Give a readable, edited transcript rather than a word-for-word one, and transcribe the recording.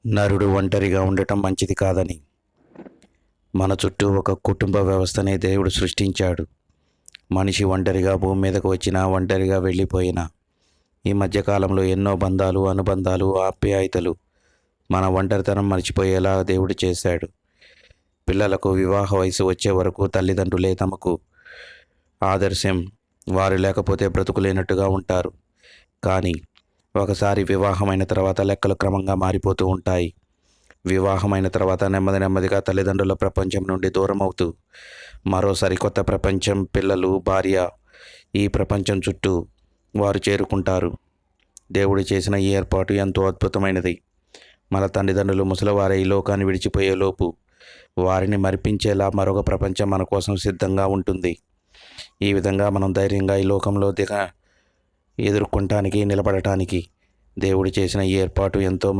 నరుడు ఒంటరిగా ఉండటం మంచిది కాదని మన చుట్టూ ఒక కుటుంబ వ్యవస్థనే దేవుడు సృష్టించాడు. మనిషి ఒంటరిగా భూమి మీదకు వచ్చినా, ఒంటరిగా వెళ్ళిపోయినా, ఈ మధ్యకాలంలో ఎన్నో బంధాలు, అనుబంధాలు, ఆప్యాయతలు మన ఒంటరితనం మర్చిపోయేలా దేవుడు చేశాడు. పిల్లలకు వివాహ వయసు వచ్చే వరకు తల్లిదండ్రులే తమకు ఆదర్శం. వారు లేకపోతే బ్రతుకులేనట్టుగా ఉంటారు. కానీ ఒకసారి వివాహమైన తర్వాత లెక్కలు క్రమంగా మారిపోతూ ఉంటాయి. వివాహమైన తర్వాత నెమ్మదిగా తల్లిదండ్రుల ప్రపంచం నుండి దూరం అవుతూ మరో సరికొత్త ప్రపంచం, పిల్లలు, భార్య, ఈ ప్రపంచం చుట్టూ వారు చేరుకుంటారు. దేవుడు చేసిన ఈ ఏర్పాటు ఎంతో అద్భుతమైనది. మన తల్లిదండ్రులు ముసలివారై ఈ లోకాన్ని విడిచిపోయేలోపు వారిని మరిపించేలా మరొక ప్రపంచం మన కోసం సిద్ధంగా ఉంటుంది. ఈ విధంగా మనం ధైర్యంగా ఈ లోకంలో ఎదుర్కొనటానికి, నిలబడటానికి దేవుడు చేసిన ఈ ఏర్పాటు ఎంతో